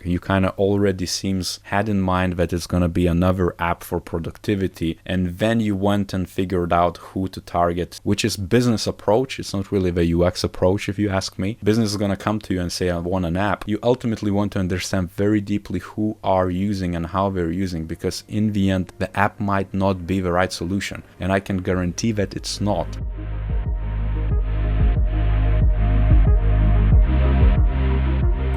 You kind of already seems had in mind that it's going to be another app for productivity, and then you went and figured out who to target, which is business approach. It's not really the UX approach, if you ask me. Business is going to come to you and say, I want an app. You ultimately want to understand very deeply who are using and how they're using, because in the end, the app might not be the right solution, and I can guarantee that it's not.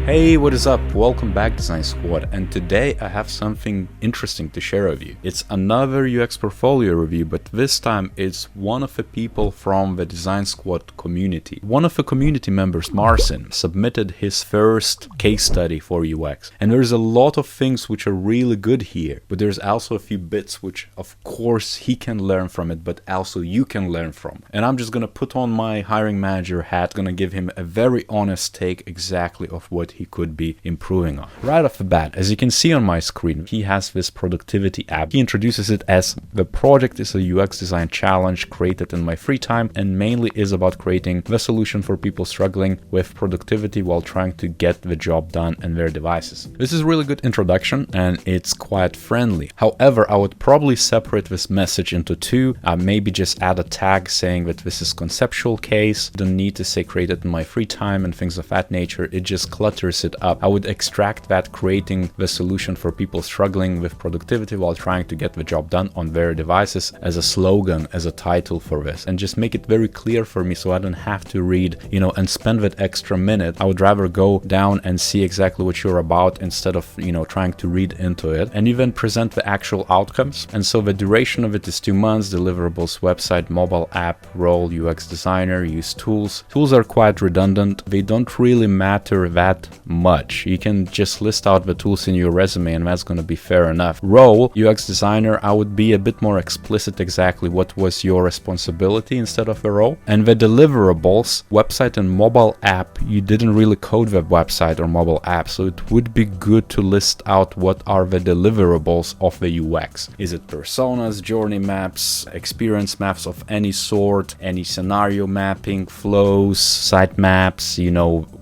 Hey, what is up? Welcome back, Design Squad, and today I have something interesting to share with you. It's another UX portfolio review, but this time it's one of the people from the Design Squad community. One of the community members, Marcin, submitted his first case study for UX, and there's a lot of things which are really good here, but there's also a few bits which of course he can learn from it, but also you can learn from. And I'm just gonna put on my hiring manager hat, gonna give him a very honest take exactly of what he could be improving on. Right off the bat, as you can see on my screen, he has this productivity app. He introduces it as the project is a UX design challenge created in my free time and mainly is about creating the solution for people struggling with productivity while trying to get the job done on their devices. This is a really good introduction and it's quite friendly. However, I would probably separate this message into two. Maybe just add a tag saying that this is conceptual case. Don't need to say created in my free time and things of that nature. It just clutters it up. I would extract that creating the solution for people struggling with productivity while trying to get the job done on their devices as a slogan, as a title for this, and just make it very clear for me so I don't have to read, and spend that extra minute. I would rather go down and see exactly what you're about instead of, trying to read into it. And you then present the actual outcomes. And so the duration of it is 2 months, deliverables, website, mobile app, role, UX designer, use tools. Tools are quite redundant. They don't really matter that much. You can just list out the tools in your resume and that's going to be fair enough. Role, UX designer, I would be a bit more explicit exactly what was your responsibility instead of the role. And the deliverables, website and mobile app, you didn't really code the website or mobile app, so it would be good to list out what are the deliverables of the UX. Is it personas, journey maps, experience maps of any sort, any scenario mapping, flows, site maps,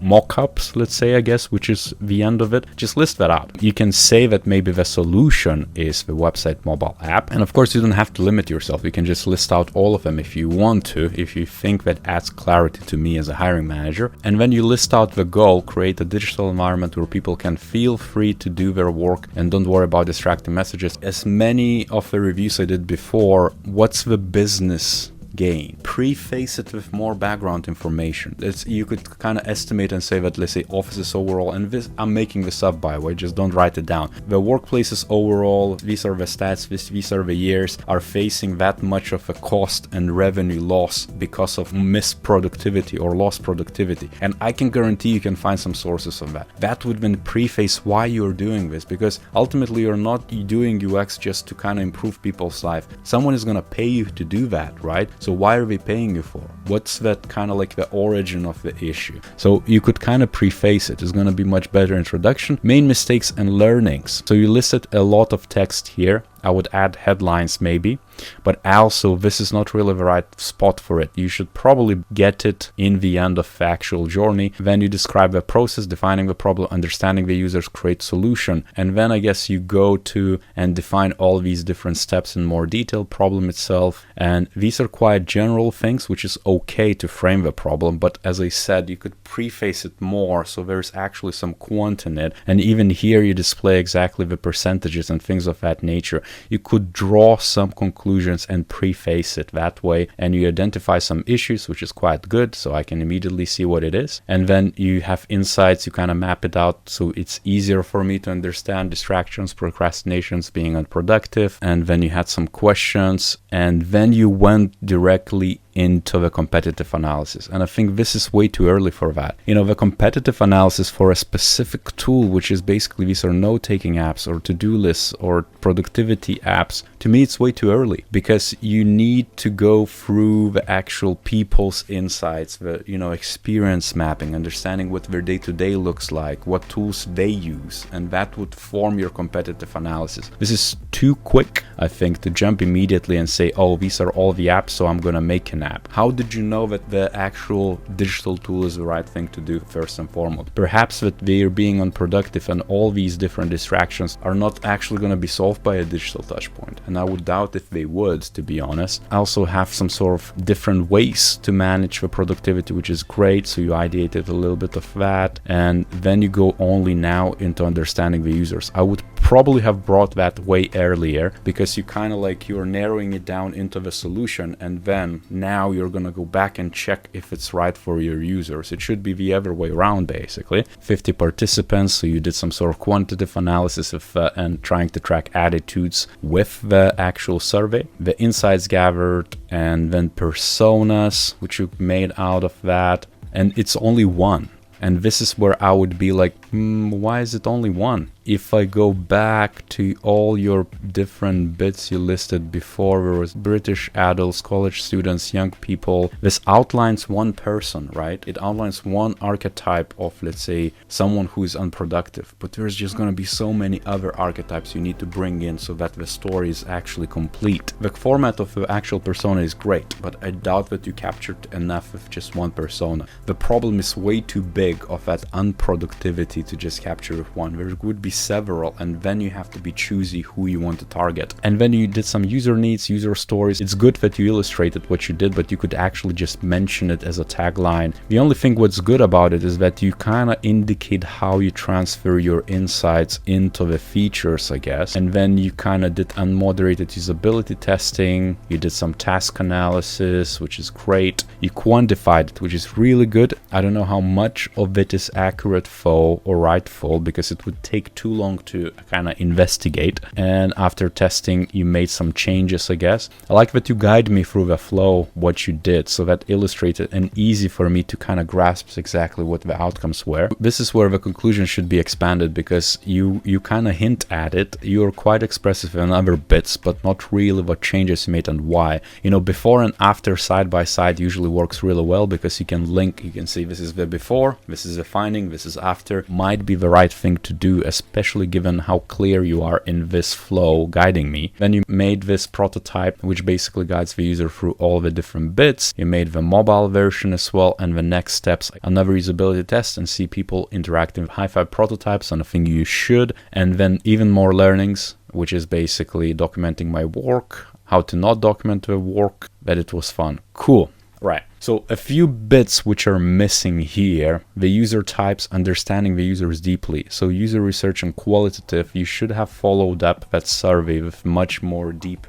mock-ups, let's say, I guess, which is the end of it. Just list that out. You can say that maybe the solution is the website mobile app. And of course, you don't have to limit yourself. You can just list out all of them if you want to, if you think that adds clarity to me as a hiring manager. And when you list out the goal, create a digital environment where people can feel free to do their work and don't worry about distracting messages. As many of the reviews I did before, what's the business gain? Preface it with more background information. You could kind of estimate and say that, let's say, offices overall, and this, I'm making this up by the way, just don't write it down. The workplaces overall, these are the stats, these are the years, are facing that much of a cost and revenue loss because of missed productivity or lost productivity. And I can guarantee you can find some sources of that. That would then preface why you're doing this, because ultimately you're not doing UX just to kind of improve people's life. Someone is going to pay you to do that, right? So why are we paying you for? What's that kind of like the origin of the issue? So you could kind of preface it. It's going to be much better introduction. Main mistakes and learnings. So you listed a lot of text here. I would add headlines maybe, but also this is not really the right spot for it. You should probably get it in the end of the actual journey. Then you describe the process, defining the problem, understanding the user's create solution. And then I guess you go to and define all these different steps in more detail, problem itself. And these are quite general things, which is okay to frame the problem. But as I said, you could preface it more. So there's actually some quant in it. And even here you display exactly the percentages and things of that nature. You could draw some conclusions and preface it that way, and you identify some issues, which is quite good, so I can immediately see what it is. And then you have insights, you kind of map it out so it's easier for me to understand distractions, procrastinations, being unproductive. And then you had some questions, and then you went directly into the competitive analysis. And I think this is way too early for that. The competitive analysis for a specific tool, which is basically these are note-taking apps or to-do lists or productivity apps, to me it's way too early, because you need to go through the actual people's insights, the experience mapping, understanding what their day-to-day looks like, what tools they use, and that would form your competitive analysis. This is too quick, I think, to jump immediately and say, oh, these are all the apps, so I'm gonna make an app? How did you know that the actual digital tool is the right thing to do first and foremost? Perhaps that they're being unproductive and all these different distractions are not actually going to be solved by a digital touch point. And I would doubt if they would, to be honest. I also have some sort of different ways to manage the productivity, which is great. So you ideated a little bit of that, and then you go only now into understanding the users. I would probably have brought that way earlier, because you kind of like you're narrowing it down into the solution, and then now you're going to go back and check if it's right for your users. It should be the other way around, basically. 50 participants, so you did some sort of quantitative analysis of and trying to track attitudes with the actual survey, the insights gathered, and then personas which you made out of that, and it's only one. And this is where I would be like, why is it only one? If I go back to all your different bits you listed before, there was British adults, college students, young people. This outlines one person, right? It outlines one archetype of, let's say, someone who is unproductive. But there's just going to be so many other archetypes you need to bring in so that the story is actually complete. The format of the actual persona is great, but I doubt that you captured enough with just one persona. The problem is way too big of that unproductivity to just capture with one. There would be several, and then you have to be choosy who you want to target. And then you did some user needs, user stories. It's good that you illustrated what you did, but you could actually just mention it as a tagline. The only thing what's good about it is that you kind of indicate how you transfer your insights into the features, I guess. And then you kind of did unmoderated usability testing. You did some task analysis, which is great. You quantified it, which is really good. I don't know how much of it is accurate, faux, or rightful, because it would take too long to kind of investigate. And after testing, you made some changes, I guess. I like that you guide me through the flow, what you did, so that illustrated and easy for me to kind of grasp exactly what the outcomes were. This is where the conclusion should be expanded, because you kind of hint at it. You're quite expressive in other bits, but not really what changes you made and why. You know, before and after side by side usually works really well, because you can link, you can see this is the before, this is the finding, this is after. Might be the right thing to do, especially given how clear you are in this flow guiding me. Then you made this prototype, which basically guides the user through all the different bits. You made the mobile version as well, and the next steps, another usability test, and see people interacting with high-five prototypes, and I think you should. And then even more learnings, which is basically documenting my work, how to not document the work, that it was fun. Cool. Right. So a few bits which are missing here: the user types, understanding the users deeply. So user research and qualitative, you should have followed up that survey with much more deep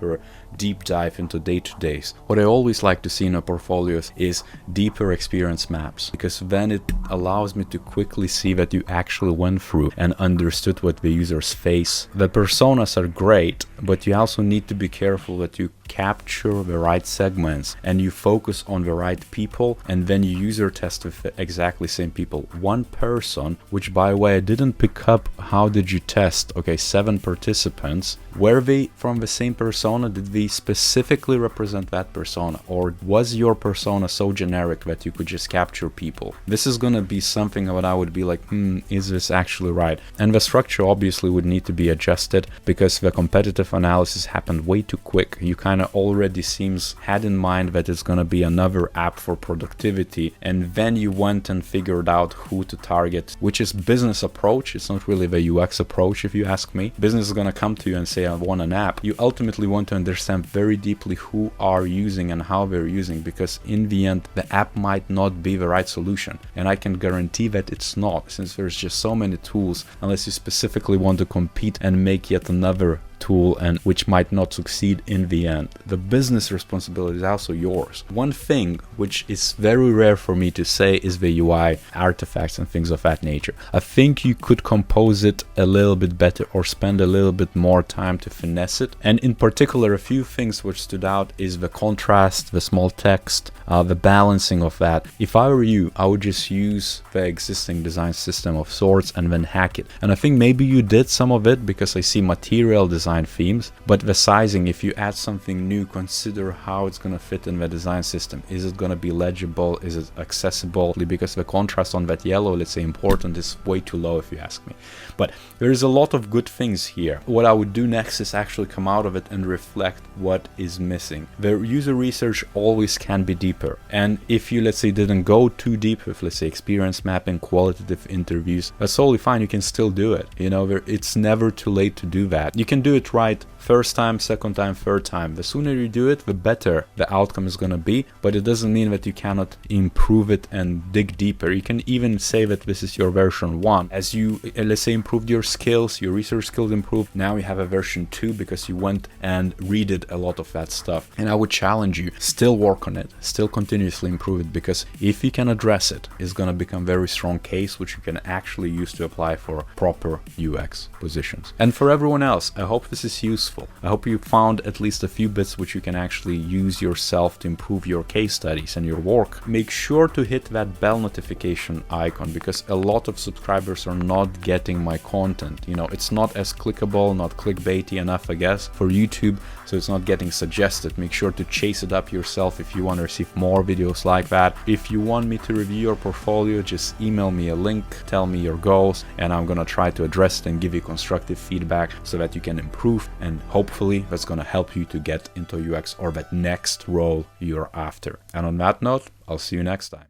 dive into day-to-days. What I always like to see in a portfolio is deeper experience maps, because then it allows me to quickly see that you actually went through and understood what the users face. The personas are great, but you also need to be careful that you capture the right segments and you focus on the right people, and then you user test with the exactly same people. One person, which by the way I didn't pick up, how did you test? Okay, 7 participants. Were they from the same persona? Did they specifically represent that persona, or was your persona so generic that you could just capture people? This is gonna be something that I would be like, is this actually right? And the structure obviously would need to be adjusted, because the competitive analysis happened way too quick. You kind of already had in mind that it's gonna be another app for productivity, and then you went and figured out who to target, which is business approach. It's not really the UX approach, if you ask me. Business is gonna come to you and say, I want an app. You ultimately want to understand very deeply who are using and how they're using, because in the end the app might not be the right solution, and I can guarantee that it's not, since there's just so many tools, unless you specifically want to compete and make yet another tool, and which might not succeed in the end. The business responsibility is also yours. One thing which is very rare for me to say is the UI artifacts and things of that nature. I think you could compose it a little bit better, or spend a little bit more time to finesse it. And in particular, a few things which stood out is the contrast, the small text, the balancing of that. If I were you, I would just use the existing design system of sorts and then hack it. And I think maybe you did some of it, because I see material design design themes. But the sizing, if you add something new, consider how it's going to fit in the design system. Is it going to be legible? Is it accessible? Because the contrast on that yellow, let's say important, is way too low if you ask me. But there is a lot of good things here. What I would do next is actually come out of it and reflect what is missing. The user research always can be deeper. And if you, let's say, didn't go too deep with, let's say, experience mapping, qualitative interviews, that's totally fine. You can still do it. It's never too late to do that. You can do it right first time, second time, third time. The sooner you do it, the better the outcome is going to be. But it doesn't mean that you cannot improve it and dig deeper. You can even say that this is your version 1. As you, let's say, improved your skills, your research skills improved, now you have a version 2 because you went and redid a lot of that stuff. And I would challenge you, still work on it, still continuously improve it, because if you can address it, it's going to become a very strong case which you can actually use to apply for proper UX positions. And for everyone else, I hope this is useful. I hope you found at least a few bits which you can actually use yourself to improve your case studies and your work. Make sure to hit that bell notification icon, because a lot of subscribers are not getting my content. It's not as clickable, not clickbaity enough, I guess, for YouTube, so it's not getting suggested. Make sure to chase it up yourself if you want to receive more videos like that. If you want me to review your portfolio, just email me a link, tell me your goals, and I'm gonna try to address it and give you constructive feedback so that you can improve, and hopefully that's gonna help you to get into UX or that next role you're after. And on that note, I'll see you next time.